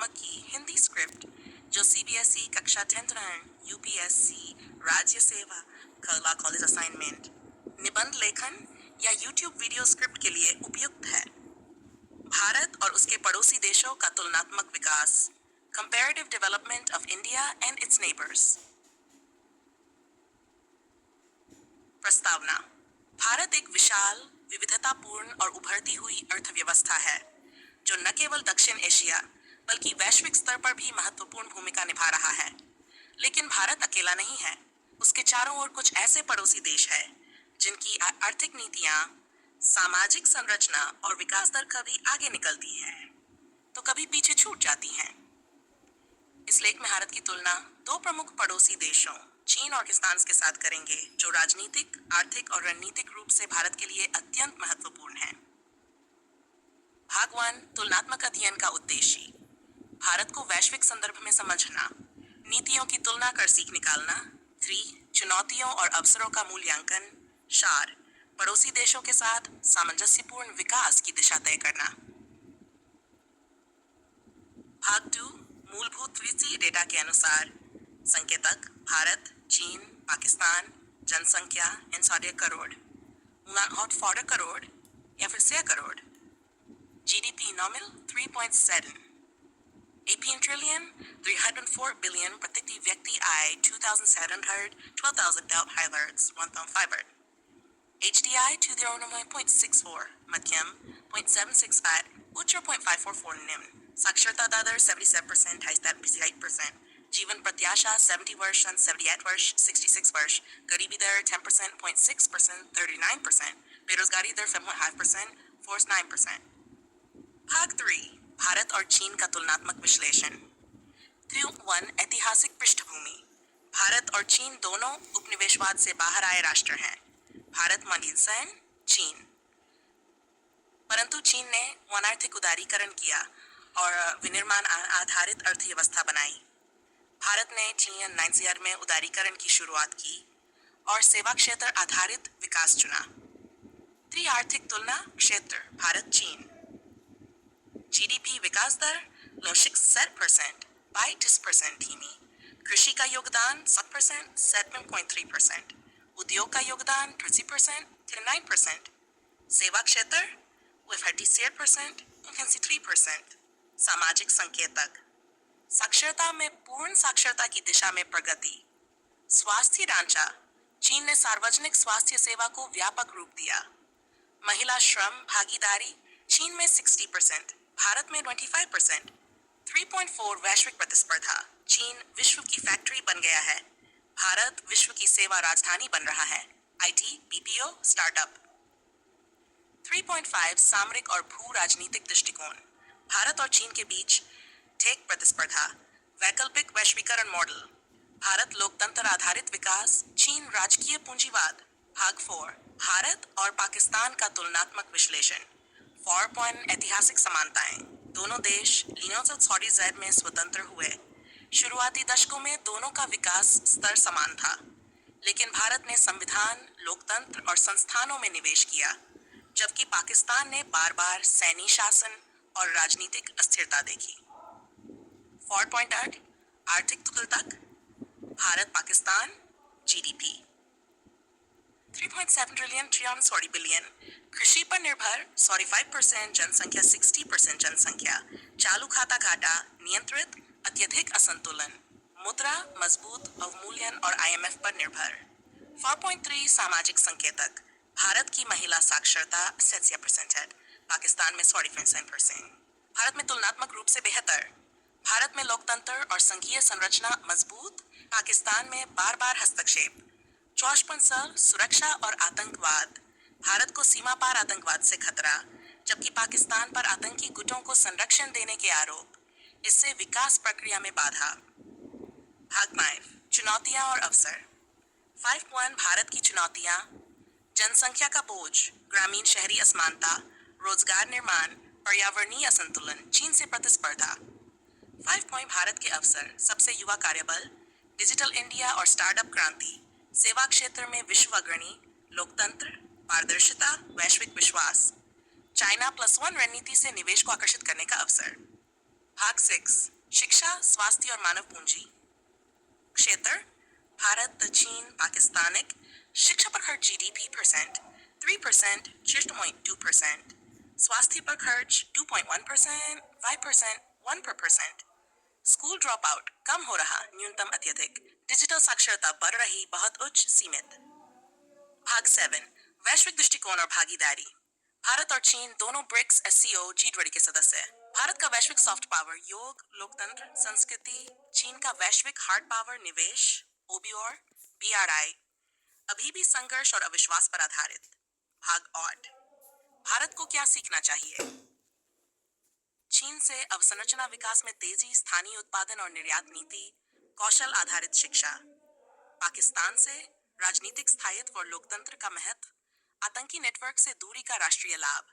तुलनात्मक की हिंदी स्क्रिप्ट जो सीबीएसई कक्षा 10th यूपीएससी राज्य सेवा कला कॉलेज असाइनमेंट निबंध लेखन या यूट्यूब वीडियो स्क्रिप्ट के लिए उपयुक्त है। भारत और उसके पड़ोसी देशों का तुलनात्मक विकास, comparative development of India and its neighbours. प्रस्तावना। भारत एक विशाल, विविधतापूर्ण और उभरती हुई अर्थव्यवस्था है जो न केवल दक्षिण एशिया बल्कि वैश्विक स्तर पर भी महत्वपूर्ण भूमिका निभा रहा है। लेकिन भारत अकेला नहीं है। उसके चारों ओर कुछ ऐसे पड़ोसी देश हैं जिनकी आर्थिक नीतियां, सामाजिक संरचना और विकास दर कभी आगे निकलती है तो कभी पीछे छूट जाती हैं। इस लेख में भारत की तुलना दो प्रमुख पड़ोसी देशों चीन और पाकिस्तान के साथ करेंगे जो राजनीतिक, आर्थिक और रणनीतिक रूप से भारत के लिए अत्यंत महत्वपूर्ण है। भाग 1 तुलनात्मक अध्ययन का उद्देश्य। भारत को वैश्विक संदर्भ में समझना, नीतियों की तुलना कर सीख निकालना। 3 चुनौतियों और अवसरों का मूल्यांकन। 4 पड़ोसी देशों के साथ सामंजस्यपूर्ण विकास की दिशा तय करना। भाग 2 मूलभूत वित्तीय डेटा के अनुसार संकेतक भारत, चीन, पाकिस्तान, जनसंख्या 100 करोड़, हॉट 40 करोड़ या फिर 100 crore, GDP nominal 3.7, AP trillion 304 billion, प्रति व्यक्ति आय 2,700, 12,000 डेल्ट हाइलर्ट्स 1.5, HDI 209.64, मध्यम 0.768, उच्च 0.544, निम्न। साक्षरता दर 77%, 58%, जीवन प्रत्याशा 70 वर्ष, 78 वर्ष, 66 वर्ष, गरीबी दर 10%, 0.6%, 39%, बेरोजगारी दर 7.5%, 4.9%। भाग 3 भारत और चीन का तुलनात्मक विश्लेषण। 3.1 ऐतिहासिक पृष्ठभूमि। भारत और चीन दोनों उपनिवेशवाद से बाहर आए राष्ट्र हैं। भारत मॉडर्नाइजेशन, चीन। परंतु चीन ने आर्थिक उदारीकरण किया और विनिर्माण आधारित अर्थव्यवस्था बनाई। भारत ने चीन 90 में उदारीकरण की शुरुआत की और सेवा क्षेत्र आधारित विकास चुना। आर्थिक तुलना क्षेत्र भारत चीन। जीडीपी विकास दर लौकिक 7%, 22% धीमी। कृषि का योगदान 7%, 7.3%। उद्योग का योगदान 30%, 39%। सेवा क्षेत्र 38%, 3%। सामाजिक संकेतक साक्षरता में पूर्ण साक्षरता की दिशा में प्रगति। स्वास्थ्य ढांचा चीन ने सार्वजनिक स्वास्थ्य सेवा को व्यापक रूप दिया। महिला श्रम भागीदारी चीन में 60%, भारत में 25%। 3.4 वैश्विक प्रतिस्पर्धा चीन विश्व की फैक्ट्री बन गया है, भारत विश्व की सेवा राजधानी बन रहा है। IT, BPO, startup. 3.5 सामरिक और भू राजनीतिक दृष्टिकोण भारत और चीन के बीच ठेक प्रतिस्पर्धा, वैकल्पिक वैश्वीकरण मॉडल। भारत लोकतंत्र आधारित विकास, चीन राजकीय पूंजीवाद। भाग 4 भारत और पाकिस्तान का तुलनात्मक विश्लेषण। 4 ऐतिहासिक समानताएं। दोनों देश 1947 में स्वतंत्र हुए। शुरुआती दशकों में दोनों का विकास स्तर समान था, लेकिन भारत ने संविधान, लोकतंत्र और संस्थानों में निवेश किया, जबकि पाकिस्तान ने बार-बार सैन्य शासन और राजनीतिक अस्थिरता देखी। 4.8 आर्थिक तुलनात्मक Bharat Pakistan GDP 3.7 trillion, 340 billion. कृषि पर निर्भर 45%, जनसंख्या 60%, जनसंख्या। चालू खाता घाटा नियंत्रित, अत्यधिक असंतुलन। मुद्रा मजबूत, अवमूल्यन और IMF पर निर्भर। 4.3 सामाजिक संकेतक भारत की महिला साक्षरता 70% है, पाकिस्तान में 45%। भारत में तुलनात्मक रूप से बेहतर। भारत में लोकतंत्र और संघीय संरचना मजबूत, पाकिस्तान में बार बार हस्तक्षेप। 54 सुरक्षा और आतंकवाद भारत को सीमा पार आतंकवाद से खतरा, जबकि पाकिस्तान पर आतंकी गुटों को संरक्षण देने के आरोप। इससे विकास प्रक्रिया में बाधा। भाग 5 चुनौतियां और अवसर। 5.1 भारत की चुनौतियां जनसंख्या का बोझ, ग्रामीण शहरी असमानता, रोजगार निर्माण, पर्यावरणीय असंतुलन, चीन से प्रतिस्पर्धा। 5 भारत के अवसर सबसे युवा कार्यबल, डिजिटल इंडिया और स्टार्टअप क्रांति, सेवा क्षेत्र में विश्व अग्रणी, लोकतंत्र, पारदर्शिता, वैश्विक विश्वास। चाइना +1 रणनीति से निवेश को आकर्षित करने का अवसर। भाग 6 शिक्षा, स्वास्थ्य और मानव पूंजी। क्षेत्र भारत, चीन, पाकिस्तानिक। शिक्षा पर खर्च जीडीपी परसेंट 3%, 6.2%। स्वास्थ्य पर खर्च 2.1%, 5%, 1%। स्कूल ड्रॉप आउट कम हो रहा, न्यूनतम अत्यधिक। डिजिटल साक्षरता बढ़ रही, बहुत उच्च, सीमित। भाग 7 वैश्विक दृष्टिकोण और भागीदारी। भारत और चीन दोनों ब्रिक्स एससीओ जी20 के सदस्य हैं। भारत का वैश्विक सॉफ्ट पावर योग, लोकतंत्र, संस्कृति। चीन का वैश्विक हार्ड पावर निवेश, ओबीओर, बीआरआई। अभी भी संघर्ष और अविश्वास पर आधारित। भाग 8 भारत को क्या सीखना चाहिए। चीन से अवसंरचना विकास में तेजी, स्थानीय उत्पादन और निर्यात नीति, कौशल आधारित शिक्षा। पाकिस्तान से राजनीतिक स्थायित्व और लोकतंत्र का महत्व, आतंकी नेटवर्क से दूरी का राष्ट्रीय लाभ।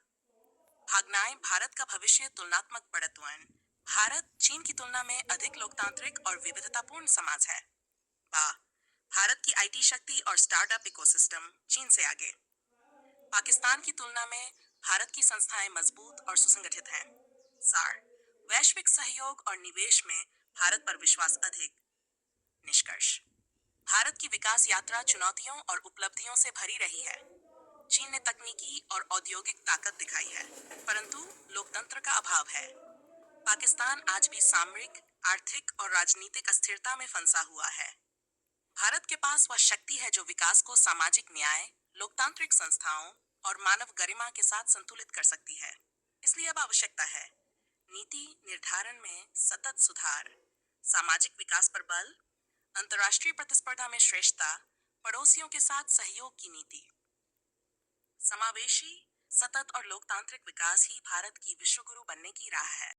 भागनाएं भारत का भविष्य, तुलनात्मक बढ़तवन। भारत चीन की तुलना में अधिक लोकतांत्रिक और विविधतापूर्ण समाज है। बा भारत की आईटी शक्ति और स्टार्टअप इकोसिस्टम चीन से आगे। पाकिस्तान की तुलना में भारत की संस्थाएं मजबूत और सुसंगठित हैं। सार वैश्विक सहयोग और निवेश में भारत पर विश्वास अधिक। निष्कर्ष भारत की विकास यात्रा चुनौतियों और उपलब्धियों से भरी रही है। चीन ने तकनीकी और औद्योगिक ताकत दिखाई है, परंतु लोकतंत्र का अभाव है। पाकिस्तान आज भी सामरिक, आर्थिक और राजनीतिक अस्थिरता में फंसा हुआ है। भारत के पास वह शक्ति है जो विकास को सामाजिक न्याय, लोकतांत्रिक संस्थाओं और मानव गरिमा के साथ संतुलित कर सकती है। इसलिए अब आवश्यकता है नीति निर्धारण में सतत सुधार, सामाजिक विकास पर बल, अंतर्राष्ट्रीय प्रतिस्पर्धा में श्रेष्ठता, पड़ोसियों के साथ सहयोग की नीति। समावेशी, सतत और लोकतांत्रिक विकास ही भारत की विश्वगुरु बनने की राह है।